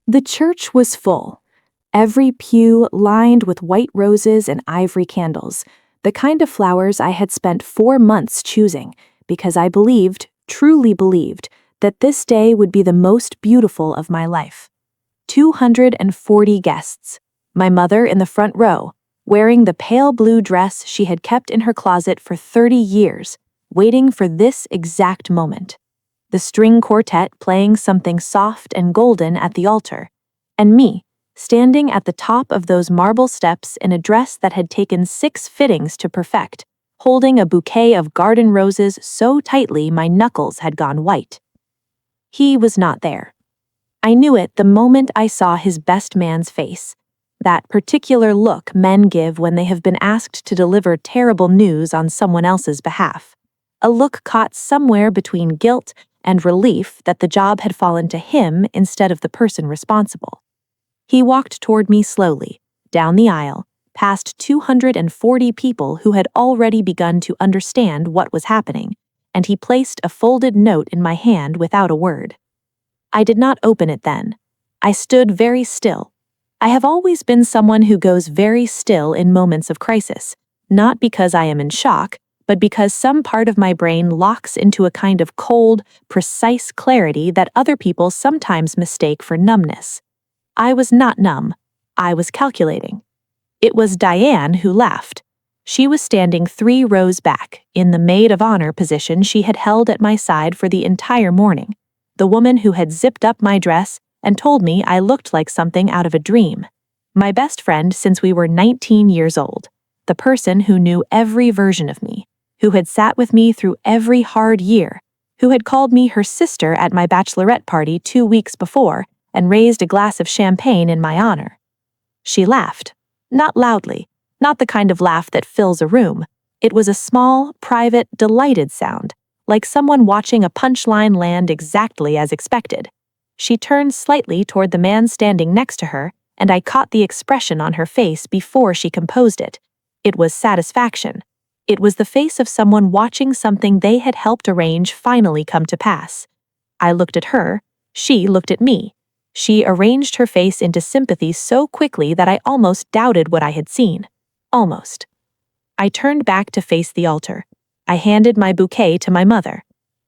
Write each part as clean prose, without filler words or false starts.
The church was full, every pew lined with white roses and ivory candles, the kind of flowers I had spent 4 months choosing, because I believed, truly believed, that this day would be the most beautiful of my life. 240 guests, my mother in the front row, wearing the pale blue dress she had kept in her closet for 30 years, waiting for this exact moment. The string quartet playing something soft and golden at the altar, and me, standing at the top of those marble steps in a dress that had taken 6 fittings to perfect, holding a bouquet of garden roses so tightly my knuckles had gone white. He was not there. I knew it the moment I saw his best man's face, that particular look men give when they have been asked to deliver terrible news on someone else's behalf, a look caught somewhere between guilt and relief that the job had fallen to him instead of the person responsible. He walked toward me slowly, down the aisle, past 240 people who had already begun to understand what was happening, and he placed a folded note in my hand without a word. I did not open it then. I stood very still. I have always been someone who goes very still in moments of crisis, not because I am in shock, but because some part of my brain locks into a kind of cold, precise clarity that other people sometimes mistake for numbness. I was not numb. I was calculating. It was Diane who laughed. She was standing 3 rows back, in the maid of honor position she had held at my side for the entire morning, the woman who had zipped up my dress and told me I looked like something out of a dream. My best friend since we were 19 years old, the person who knew every version of me, who had sat with me through every hard year, who had called me her sister at my bachelorette party 2 weeks before and raised a glass of champagne in my honor. She laughed, not loudly, not the kind of laugh that fills a room. It was a small, private, delighted sound, like someone watching a punchline land exactly as expected. She turned slightly toward the man standing next to her, and I caught the expression on her face before she composed it. It was satisfaction. It was the face of someone watching something they had helped arrange finally come to pass. I looked at her, she looked at me. She arranged her face into sympathy so quickly that I almost doubted what I had seen. Almost. I turned back to face the altar. I handed my bouquet to my mother.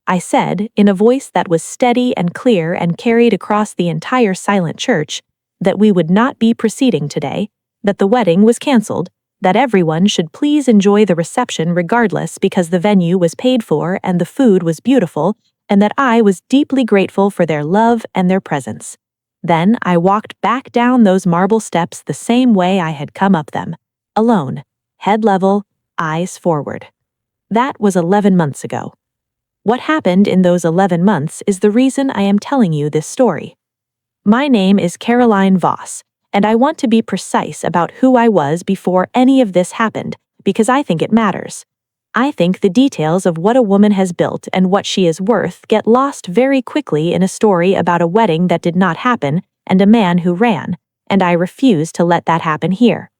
I said, in a voice that was steady and clear and carried across the entire silent church, that we would not be proceeding today, that the wedding was canceled, that everyone should please enjoy the reception regardless because the venue was paid for and the food was beautiful, and that I was deeply grateful for their love and their presence. Then I walked back down those marble steps the same way I had come up them, alone, head level, eyes forward. That was 11 months ago. What happened in those 11 months is the reason I am telling you this story. My name is Caroline Voss, and I want to be precise about who I was before any of this happened, because I think it matters. I think the details of what a woman has built and what she is worth get lost very quickly in a story about a wedding that did not happen and a man who ran, and I refuse to let that happen here.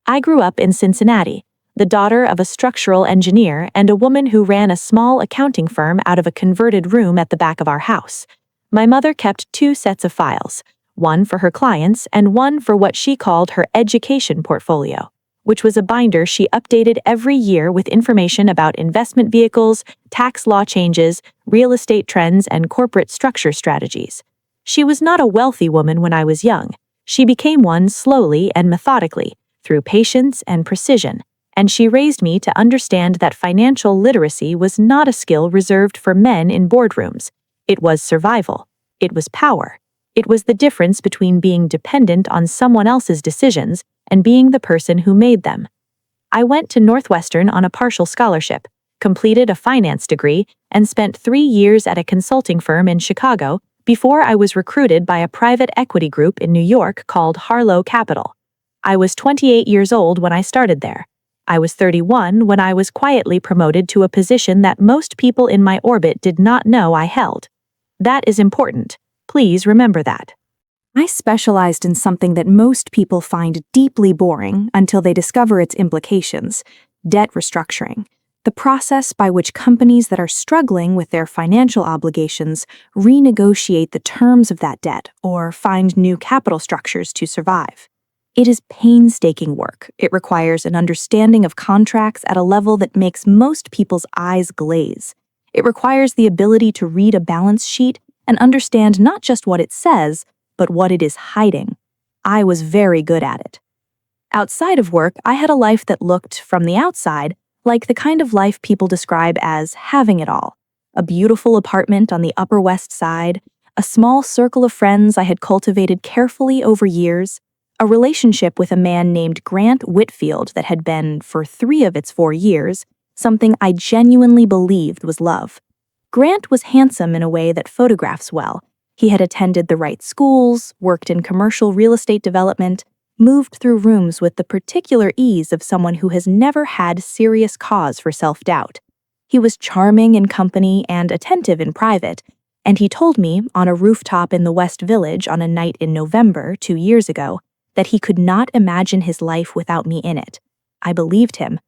I grew up in Cincinnati, the daughter of a structural engineer and a woman who ran a small accounting firm out of a converted room at the back of our house. My mother kept 2 sets of files, one for her clients and one for what she called her education portfolio, which was a binder she updated every year with information about investment vehicles, tax law changes, real estate trends, and corporate structure strategies. She was not a wealthy woman when I was young. She became one slowly and methodically, through patience and precision, and she raised me to understand that financial literacy was not a skill reserved for men in boardrooms. It was survival. It was power. It was the difference between being dependent on someone else's decisions and being the person who made them. I went to Northwestern on a partial scholarship, completed a finance degree, and spent 3 years at a consulting firm in Chicago before I was recruited by a private equity group in New York called Harlow Capital. I was 28 years old when I started there. I was 31 when I was quietly promoted to a position that most people in my orbit did not know I held. That is important. Please remember that. I specialized in something that most people find deeply boring until they discover its implications: debt restructuring. the process by which companies that are struggling with their financial obligations renegotiate the terms of that debt or find new capital structures to survive. It is painstaking work. It requires an understanding of contracts at a level that makes most people's eyes glaze. It requires the ability to read a balance sheet and understand not just what it says, but what it is hiding. I was very good at it. Outside of work, I had a life that looked, from the outside, like the kind of life people describe as having it all. A beautiful apartment on the Upper West Side, a small circle of friends I had cultivated carefully over years, a relationship with a man named Grant Whitfield that had been, for 3 of its 4 years, something I genuinely believed was love. Grant was handsome in a way that photographs well. He had attended the right schools, worked in commercial real estate development, moved through rooms with the particular ease of someone who has never had serious cause for self-doubt. He was charming in company and attentive in private, and he told me, on a rooftop in the West Village on a night in November 2 years ago, that he could not imagine his life without me in it. I believed him.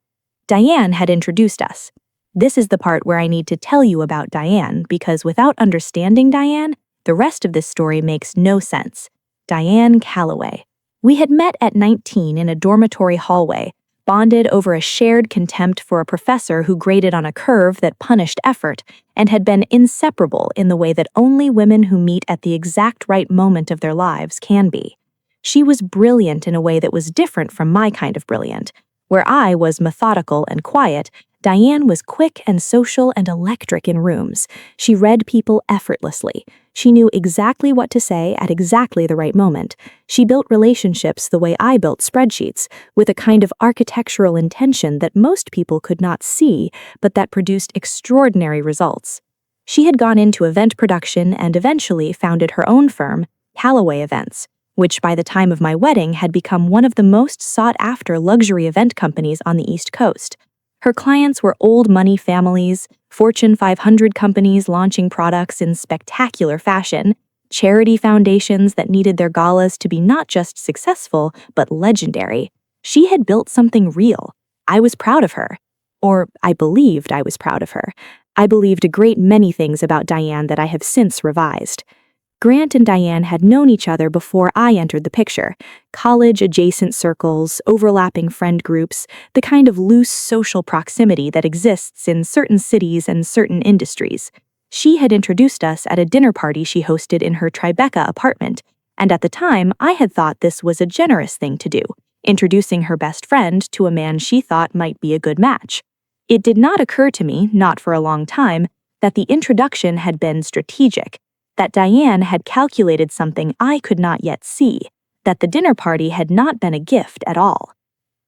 Diane had introduced us. This is the part where I need to tell you about Diane, because without understanding Diane, the rest of this story makes no sense. Diane Calloway. We had met at 19 in a dormitory hallway, bonded over a shared contempt for a professor who graded on a curve that punished effort, and had been inseparable in the way that only women who meet at the exact right moment of their lives can be. She was brilliant in a way that was different from my kind of brilliant. Where I was methodical and quiet, Diane was quick and social and electric in rooms. She read people effortlessly. She knew exactly what to say at exactly the right moment. She built relationships the way I built spreadsheets, with a kind of architectural intention that most people could not see, but that produced extraordinary results. She had gone into event production and eventually founded her own firm, Calloway Events, which by the time of my wedding had become one of the most sought-after luxury event companies on the East Coast. Her clients were old money families, Fortune 500 companies launching products in spectacular fashion, charity foundations that needed their galas to be not just successful, but legendary. She had built something real. I was proud of her. Or I believed I was proud of her. I believed a great many things about Diane that I have since revised. Grant and Diane had known each other before I entered the picture. College-adjacent circles, overlapping friend groups, the kind of loose social proximity that exists in certain cities and certain industries. She had introduced us at a dinner party she hosted in her Tribeca apartment, and at the time I had thought this was a generous thing to do, introducing her best friend to a man she thought might be a good match. It did not occur to me, not for a long time, that the introduction had been strategic, that Diane had calculated something I could not yet see, that the dinner party had not been a gift at all.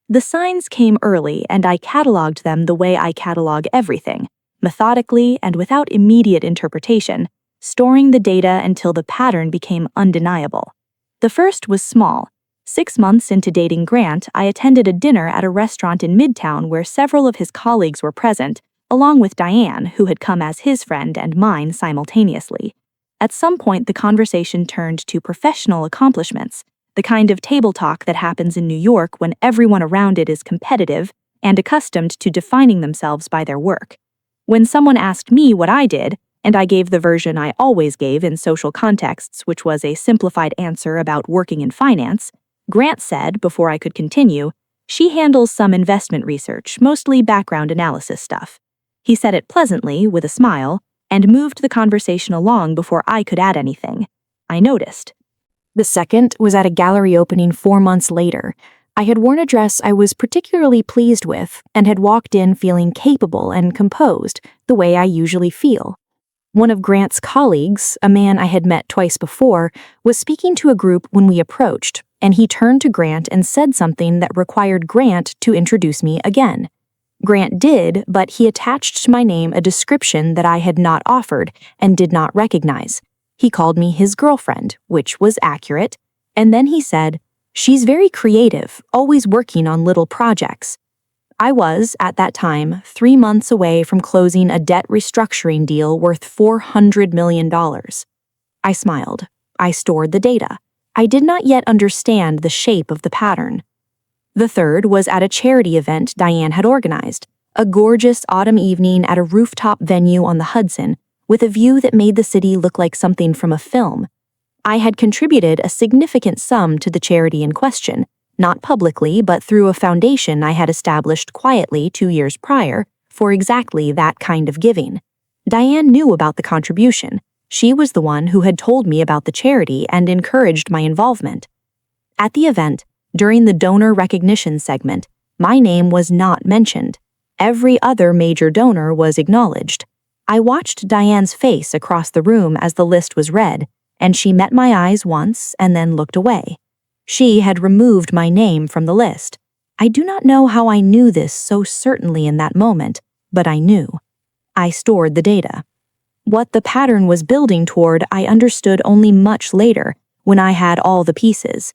The signs came early, and I cataloged them the way I catalog everything, methodically and without immediate interpretation, storing the data until the pattern became undeniable. The first was small. 6 months into dating Grant, I attended a dinner at a restaurant in Midtown where several of his colleagues were present, along with Diane, who had come as his friend and mine simultaneously. At some point, the conversation turned to professional accomplishments, the kind of table talk that happens in New York when everyone around it is competitive and accustomed to defining themselves by their work. When someone asked me what I did, and I gave the version I always gave in social contexts, which was a simplified answer about working in finance, Grant said, before I could continue, "She handles some investment research, mostly background analysis stuff." He said it pleasantly, with a smile, and moved the conversation along before I could add anything. I noticed. The second was at a gallery opening 4 months later. I had worn a dress I was particularly pleased with and had walked in feeling capable and composed, the way I usually feel. One of Grant's colleagues, a man I had met twice before, was speaking to a group when we approached, and he turned to Grant and said something that required Grant to introduce me again. Grant did, but he attached to my name a description that I had not offered and did not recognize. He called me his girlfriend, which was accurate, and then he said, "She's very creative, always working on little projects." I was, at that time, 3 months away from closing a debt restructuring deal worth $400 million. I smiled. I stored the data. I did not yet understand the shape of the pattern. The third was at a charity event Diane had organized, A gorgeous autumn evening at a rooftop venue on the Hudson, with a view that made the city look like something from a film. I had contributed a significant sum to the charity in question, not publicly but through a foundation I had established quietly 2 years prior for exactly that kind of giving. Diane knew about the contribution. She was the one who had told me about the charity and encouraged my involvement. At the event, during the donor recognition segment, my name was not mentioned. Every other major donor was acknowledged. I watched Diane's face across the room as the list was read, and she met my eyes once and then looked away. She had removed my name from the list. I do not know how I knew this so certainly in that moment, but I knew. I stored the data. What the pattern was building toward I understood only much later, when I had all the pieces.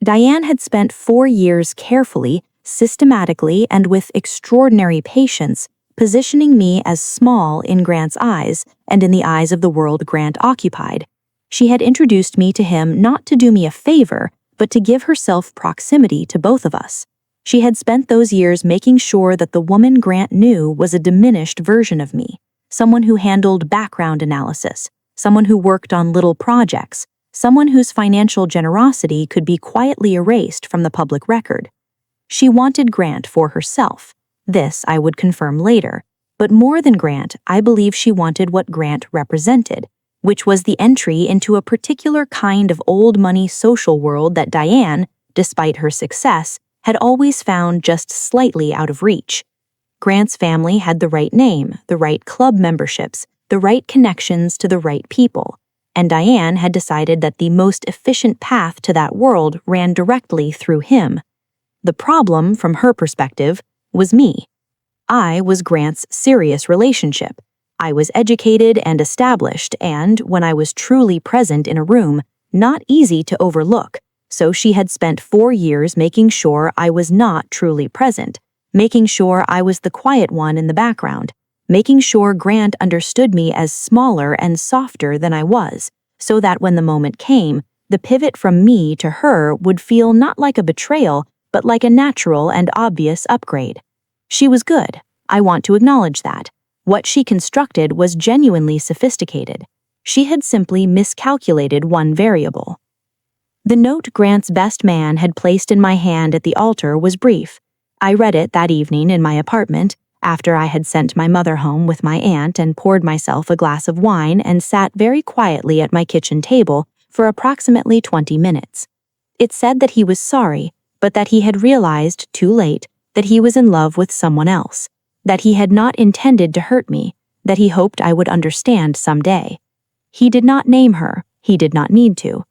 Diane had spent 4 years carefully, systematically, and with extraordinary patience, positioning me as small in Grant's eyes and in the eyes of the world Grant occupied. She had introduced me to him not to do me a favor, but to give herself proximity to both of us. She had spent those years making sure that the woman Grant knew was a diminished version of me, someone who handled background analysis, someone who worked on little projects, someone whose financial generosity could be quietly erased from the public record. She wanted Grant for herself. This I would confirm later. But more than Grant, I believe she wanted what Grant represented, which was the entry into a particular kind of old money social world that Diane, despite her success, had always found just slightly out of reach. Grant's family had the right name, the right club memberships, the right connections to the right people, and Diane had decided that the most efficient path to that world ran directly through him. The problem, from her perspective, was me. I was Grant's serious relationship. I was educated and established and, when I was truly present in a room, not easy to overlook, so she had spent 4 years making sure I was not truly present, making sure I was the quiet one in the background, making sure Grant understood me as smaller and softer than I was, so that when the moment came, the pivot from me to her would feel not like a betrayal, but like a natural and obvious upgrade. She was good. I want to acknowledge that. What she constructed was genuinely sophisticated. She had simply miscalculated one variable. The note Grant's best man had placed in my hand at the altar was brief. I read it that evening in my apartment, after I had sent my mother home with my aunt and poured myself a glass of wine and sat very quietly at my kitchen table for approximately 20 minutes. It said that he was sorry, but that he had realized, too late, that he was in love with someone else, that he had not intended to hurt me, that he hoped I would understand someday. He did not name her. He did not need to.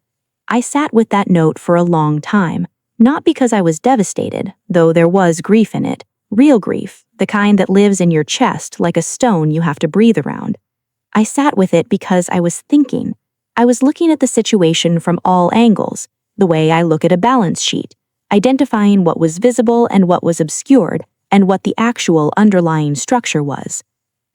I sat with that note for a long time, not because I was devastated, though there was grief in it, real grief, the kind that lives in your chest like a stone you have to breathe around. I sat with it because I was thinking. I was looking at the situation from all angles, the way I look at a balance sheet, identifying what was visible and what was obscured, and what the actual underlying structure was.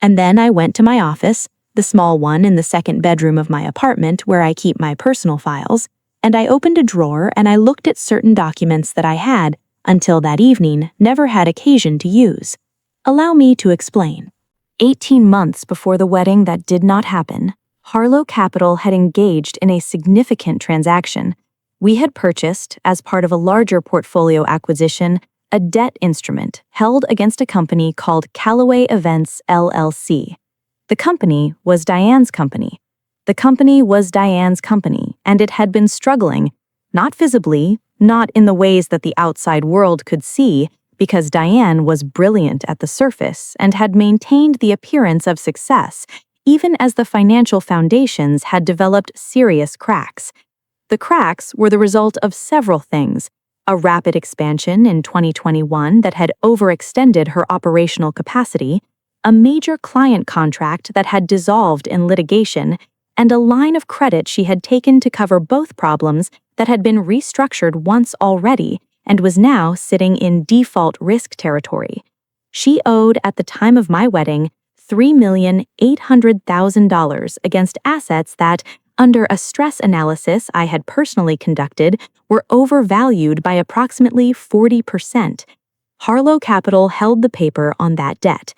And then I went to my office, the small one in the second bedroom of my apartment where I keep my personal files, and I opened a drawer and I looked at certain documents that I had, until that evening, never had occasion to use. Allow me to explain. 18 months before the wedding that did not happen, Harlow Capital had engaged in a significant transaction. We had purchased, as part of a larger portfolio acquisition, a debt instrument held against a company called Callaway Events LLC. The company was Diane's company. The company was Diane's company, and it had been struggling, not visibly, not in the ways that the outside world could see, because Diane was brilliant at the surface and had maintained the appearance of success, even as the financial foundations had developed serious cracks. The cracks were the result of several things: a rapid expansion in 2021 that had overextended her operational capacity, a major client contract that had dissolved in litigation, and a line of credit she had taken to cover both problems that had been restructured once already and was now sitting in default risk territory. She owed, at the time of my wedding, $3,800,000 against assets that, under a stress analysis I had personally conducted, were overvalued by approximately 40%. Harlow Capital held the paper on that debt.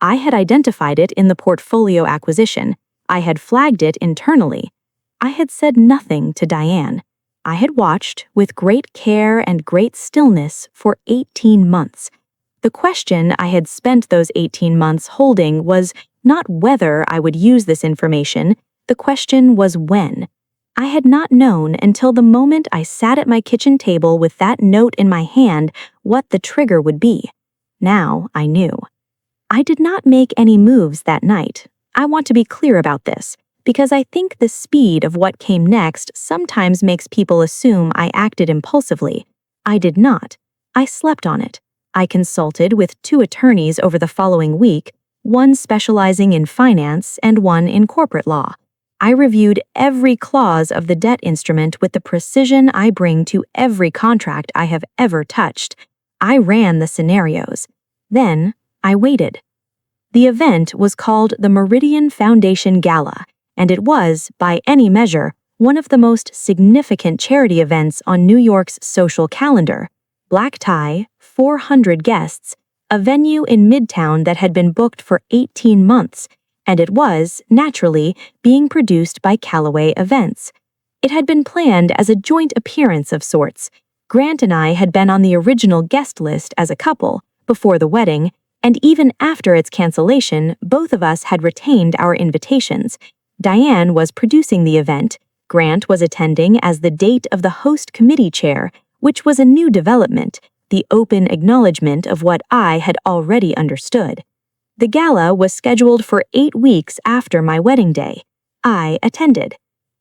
I had identified it in the portfolio acquisition. I had flagged it internally. I had said nothing to Diane. I had watched, with great care and great stillness, for 18 months. The question I had spent those 18 months holding was not whether I would use this information, the question was when. I had not known until the moment I sat at my kitchen table with that note in my hand what the trigger would be. Now I knew. I did not make any moves that night. I want to be clear about this, because I think the speed of what came next sometimes makes people assume I acted impulsively. I did not. I slept on it. I consulted with 2 attorneys over the following week, one specializing in finance and one in corporate law. I reviewed every clause of the debt instrument with the precision I bring to every contract I have ever touched. I ran the scenarios. Then, I waited. The event was called the Meridian Foundation Gala, and it was, by any measure, one of the most significant charity events on New York's social calendar. Black tie, 400 guests, a venue in Midtown that had been booked for 18 months, and it was, naturally, being produced by Callaway Events. It had been planned as a joint appearance of sorts. Grant and I had been on the original guest list as a couple, before the wedding, and even after its cancellation, both of us had retained our invitations. Diane was producing the event. Grant was attending as the date of the host committee chair, which was a new development, the open acknowledgement of what I had already understood. The gala was scheduled for 8 weeks after my wedding day. I attended.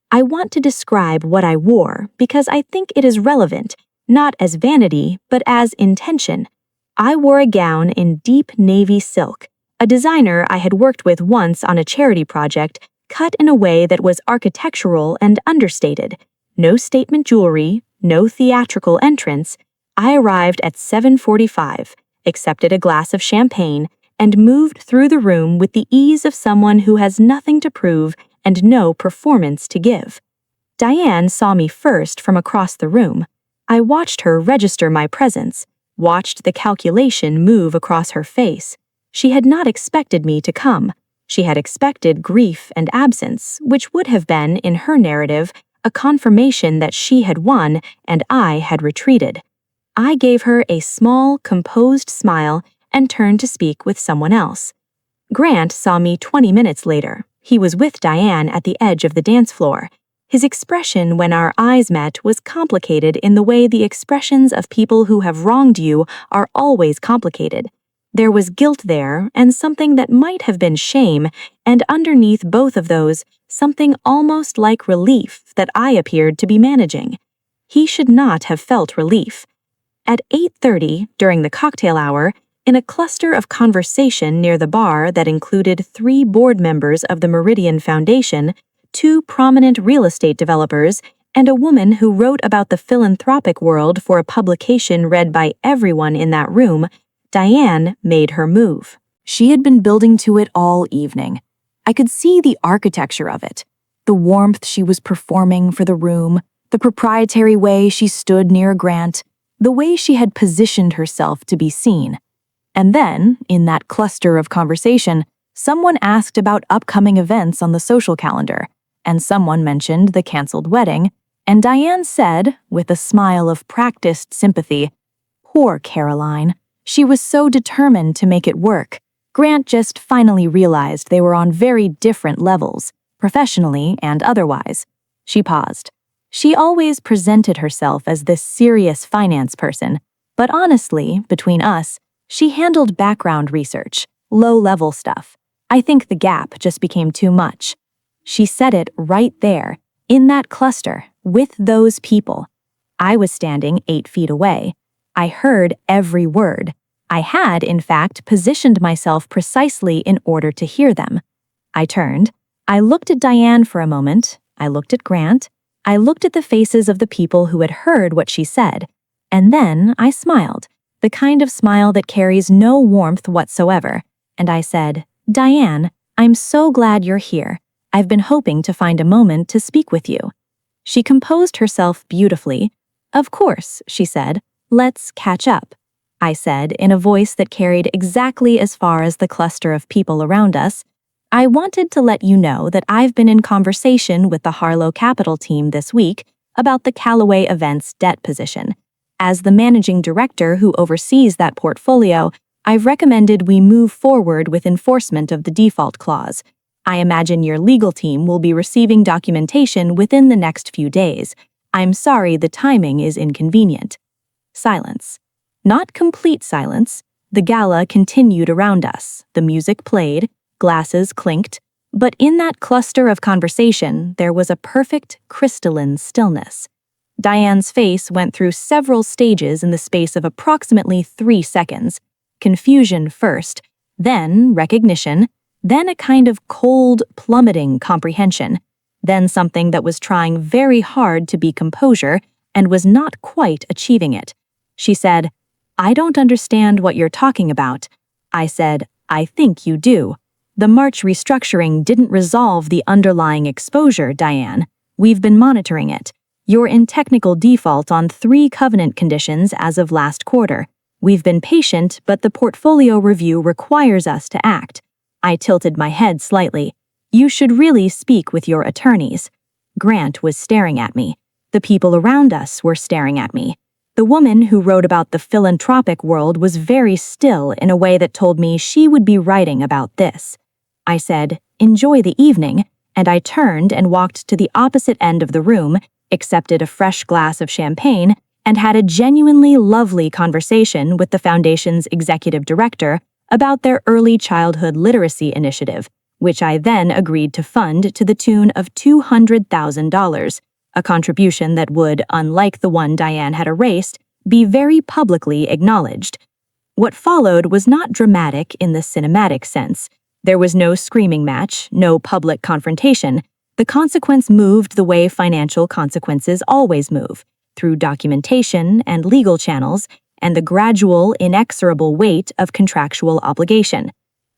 I want to describe what I wore because I think it is relevant, not as vanity, but as intention. I wore a gown in deep navy silk, a designer I had worked with once on a charity project, cut in a way that was architectural and understated. No statement jewelry, no theatrical entrance. I arrived at 7:45, accepted a glass of champagne, and moved through the room with the ease of someone who has nothing to prove and no performance to give. Diane saw me first from across the room. I watched her register my presence, watched the calculation move across her face. She had not expected me to come. She had expected grief and absence, which would have been, in her narrative, a confirmation that she had won and I had retreated. I gave her a small, composed smile and turned to speak with someone else. Grant saw me 20 minutes later. He was with Diane at the edge of the dance floor. His expression when our eyes met was complicated in the way the expressions of people who have wronged you are always complicated. There was guilt there and something that might have been shame, and underneath both of those, something almost like relief that I appeared to be managing. He should not have felt relief. At 8:30, during the cocktail hour, in a cluster of conversation near the bar that included 3 board members of the Meridian Foundation, 2 prominent real estate developers, and a woman who wrote about the philanthropic world for a publication read by everyone in that room, Diane made her move. She had been building to it all evening. I could see the architecture of it, the warmth she was performing for the room, the proprietary way she stood near Grant, the way she had positioned herself to be seen. And then, in that cluster of conversation, someone asked about upcoming events on the social calendar, and someone mentioned the canceled wedding, and Diane said, with a smile of practiced sympathy, "Poor Caroline. She was so determined to make it work. Grant just finally realized they were on very different levels, professionally and otherwise." She paused. She always presented herself as this serious finance person, but honestly, between us, she handled background research, low-level stuff. I think the gap just became too much. She said it right there, in that cluster, with those people. I was standing 8 feet away. I heard every word. I had, in fact, positioned myself precisely in order to hear them. I turned. I looked at Diane for a moment. I looked at Grant. I looked at the faces of the people who had heard what she said. And then I smiled, the kind of smile that carries no warmth whatsoever. And I said, "Diane, I'm so glad you're here. I've been hoping to find a moment to speak with you." She composed herself beautifully. "Of course," she said. "Let's catch up." I said in a voice that carried exactly as far as the cluster of people around us. "I wanted to let you know that I've been in conversation with the Harlow Capital team this week about the Callaway Events debt position. As the managing director who oversees that portfolio, I've recommended we move forward with enforcement of the default clause. I imagine your legal team will be receiving documentation within the next few days. I'm sorry the timing is inconvenient." Silence. Not complete silence. The gala continued around us. The music played, glasses clinked, but in that cluster of conversation, there was a perfect, crystalline stillness. Diane's face went through several stages in the space of approximately 3 seconds. Confusion first, then recognition, then a kind of cold, plummeting comprehension, then something that was trying very hard to be composure and was not quite achieving it. She said, "I don't understand what you're talking about." I said, "I think you do. The March restructuring didn't resolve the underlying exposure, Diane. We've been monitoring it. You're in technical default on 3 covenant conditions as of last quarter. We've been patient, but the portfolio review requires us to act." I tilted my head slightly. "You should really speak with your attorneys." Grant was staring at me. The people around us were staring at me. The woman who wrote about the philanthropic world was very still in a way that told me she would be writing about this. I said, "Enjoy the evening," and I turned and walked to the opposite end of the room, accepted a fresh glass of champagne, and had a genuinely lovely conversation with the Foundation's executive director about their early childhood literacy initiative, which I then agreed to fund to the tune of $200,000, a contribution that would, unlike the one Diane had erased, be very publicly acknowledged. What followed was not dramatic in the cinematic sense. There was no screaming match, no public confrontation. The consequence moved the way financial consequences always move, through documentation and legal channels, and the gradual, inexorable weight of contractual obligation.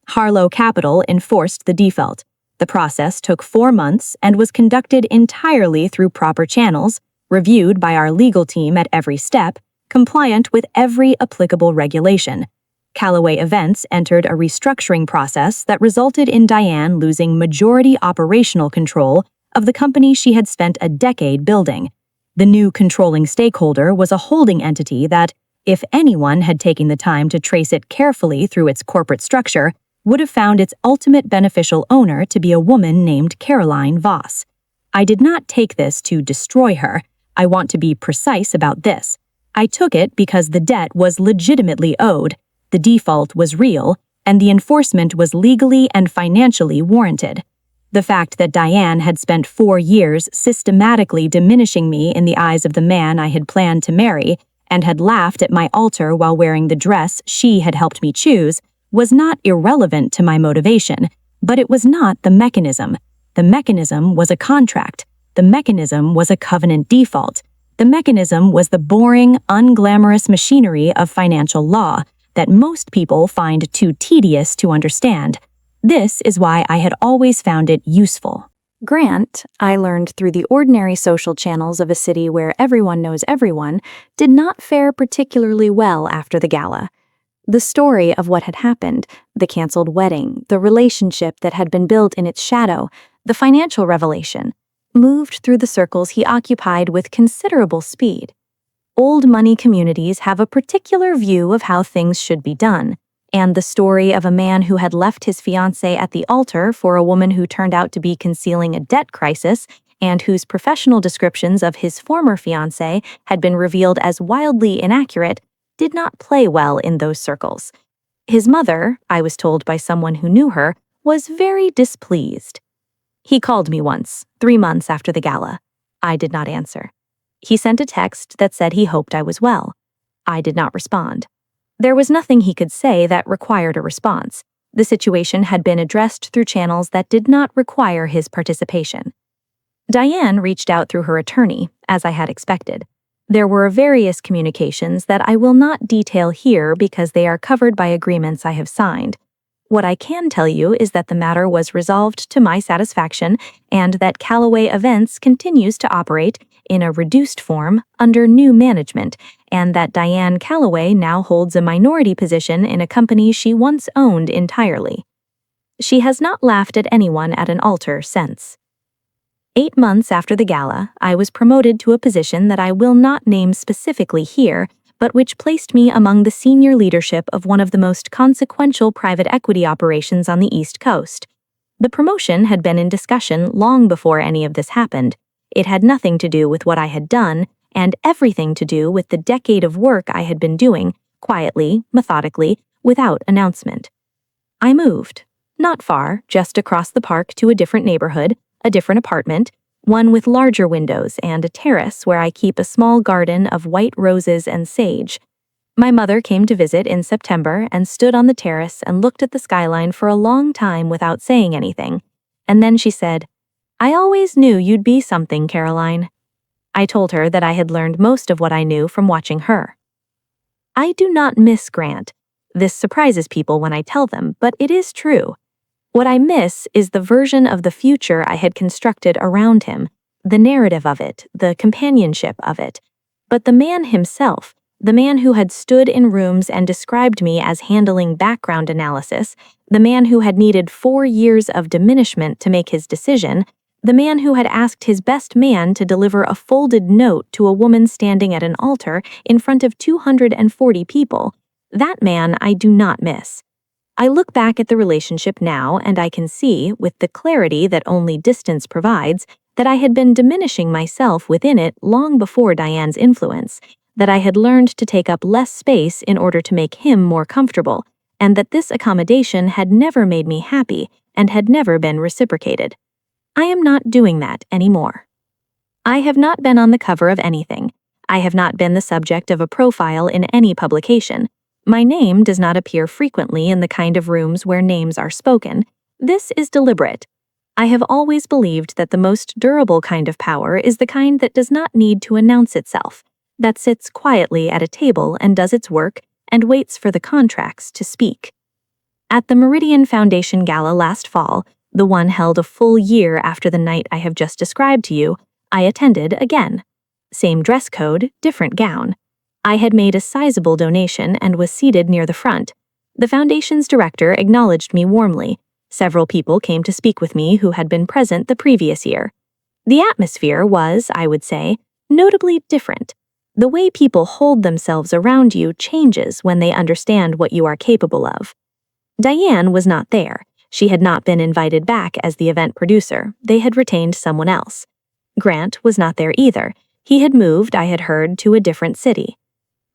Harlow Capital enforced the default. The process took 4 months and was conducted entirely through proper channels, reviewed by our legal team at every step, compliant with every applicable regulation. Callaway Events entered a restructuring process that resulted in Diane losing majority operational control of the company she had spent a decade building. The new controlling stakeholder was a holding entity that, if anyone had taken the time to trace it carefully through its corporate structure, would have found its ultimate beneficial owner to be a woman named Caroline Voss. I did not take this to destroy her. I want to be precise about this. I took it because the debt was legitimately owed, the default was real, and the enforcement was legally and financially warranted. The fact that Diane had spent 4 years systematically diminishing me in the eyes of the man I had planned to marry, and had laughed at my altar while wearing the dress she had helped me choose, was not irrelevant to my motivation, but it was not the mechanism. The mechanism was a contract. The mechanism was a covenant default. The mechanism was the boring, unglamorous machinery of financial law that most people find too tedious to understand. This is why I had always found it useful. Grant, I learned through the ordinary social channels of a city where everyone knows everyone, did not fare particularly well after the gala. The story of what had happened, the canceled wedding, the relationship that had been built in its shadow, the financial revelation, moved through the circles he occupied with considerable speed. Old money communities have a particular view of how things should be done, and the story of a man who had left his fiancé at the altar for a woman who turned out to be concealing a debt crisis and whose professional descriptions of his former fiancé had been revealed as wildly inaccurate did not play well in those circles. His mother, I was told by someone who knew her, was very displeased. He called me once, 3 months after the gala. I did not answer. He sent a text that said he hoped I was well. I did not respond. There was nothing he could say that required a response. The situation had been addressed through channels that did not require his participation. Diane reached out through her attorney, as I had expected. There were various communications that I will not detail here because they are covered by agreements I have signed. What I can tell you is that the matter was resolved to my satisfaction and that Callaway Events continues to operate in a reduced form, under new management, and that Diane Calloway now holds a minority position in a company she once owned entirely. She has not laughed at anyone at an altar since. 8 months after the gala, I was promoted to a position that I will not name specifically here, but which placed me among the senior leadership of one of the most consequential private equity operations on the East Coast. The promotion had been in discussion long before any of this happened. It had nothing to do with what I had done, and everything to do with the decade of work I had been doing, quietly, methodically, without announcement. I moved. Not far, just across the park to a different neighborhood, a different apartment, one with larger windows and a terrace where I keep a small garden of white roses and sage. My mother came to visit in September and stood on the terrace and looked at the skyline for a long time without saying anything. And then she said, "I always knew you'd be something, Caroline." I told her that I had learned most of what I knew from watching her. I do not miss Grant. This surprises people when I tell them, but it is true. What I miss is the version of the future I had constructed around him, the narrative of it, the companionship of it. But the man himself, the man who had stood in rooms and described me as handling background analysis, the man who had needed 4 years of diminishment to make his decision, the man who had asked his best man to deliver a folded note to a woman standing at an altar in front of 240 people, that man I do not miss. I look back at the relationship now and I can see, with the clarity that only distance provides, that I had been diminishing myself within it long before Diane's influence, that I had learned to take up less space in order to make him more comfortable, and that this accommodation had never made me happy and had never been reciprocated. I am not doing that anymore. I have not been on the cover of anything. I have not been the subject of a profile in any publication. My name does not appear frequently in the kind of rooms where names are spoken. This is deliberate. I have always believed that the most durable kind of power is the kind that does not need to announce itself, that sits quietly at a table and does its work and waits for the contracts to speak. At the Meridian Foundation Gala last fall, the one held a full year after the night I have just described to you, I attended again. Same dress code, different gown. I had made a sizable donation and was seated near the front. The foundation's director acknowledged me warmly. Several people came to speak with me who had been present the previous year. The atmosphere was, I would say, notably different. The way people hold themselves around you changes when they understand what you are capable of. Diane was not there. She had not been invited back as the event producer. They had retained someone else. Grant was not there either. He had moved, I had heard, to a different city.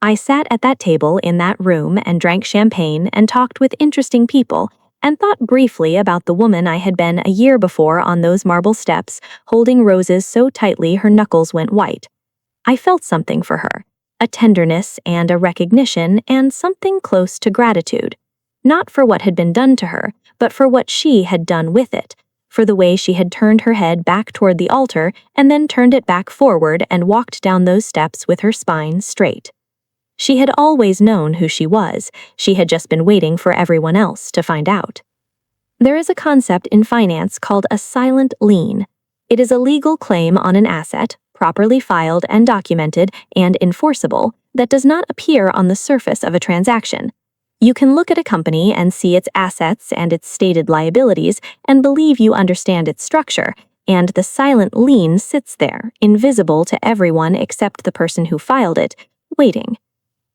I sat at that table in that room and drank champagne and talked with interesting people and thought briefly about the woman I had been a year before on those marble steps, holding roses so tightly her knuckles went white. I felt something for her, a tenderness and a recognition and something close to gratitude. Not for what had been done to her, but for what she had done with it, for the way she had turned her head back toward the altar and then turned it back forward and walked down those steps with her spine straight. She had always known who she was. She had just been waiting for everyone else to find out. There is a concept in finance called a silent lien. It is a legal claim on an asset, properly filed and documented and enforceable, that does not appear on the surface of a transaction. You can look at a company and see its assets and its stated liabilities and believe you understand its structure, and the silent lien sits there, invisible to everyone except the person who filed it, waiting.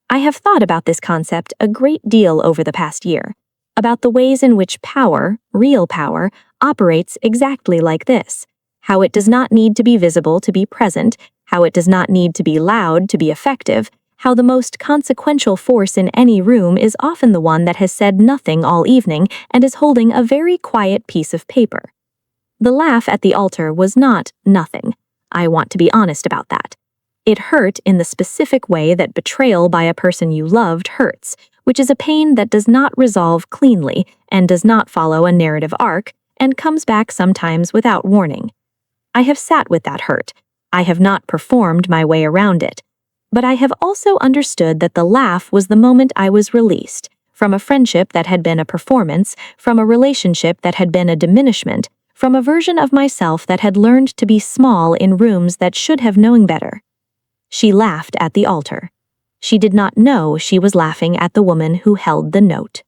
I have thought about this concept a great deal over the past year, about the ways in which power, real power, operates exactly like this, how it does not need to be visible to be present, how it does not need to be loud to be effective, how the most consequential force in any room is often the one that has said nothing all evening and is holding a very quiet piece of paper. The laugh at the altar was not nothing. I want to be honest about that. It hurt in the specific way that betrayal by a person you loved hurts, which is a pain that does not resolve cleanly and does not follow a narrative arc and comes back sometimes without warning. I have sat with that hurt. I have not performed my way around it. But I have also understood that the laugh was the moment I was released, from a friendship that had been a performance, from a relationship that had been a diminishment, from a version of myself that had learned to be small in rooms that should have known better. She laughed at the altar. She did not know she was laughing at the woman who held the note.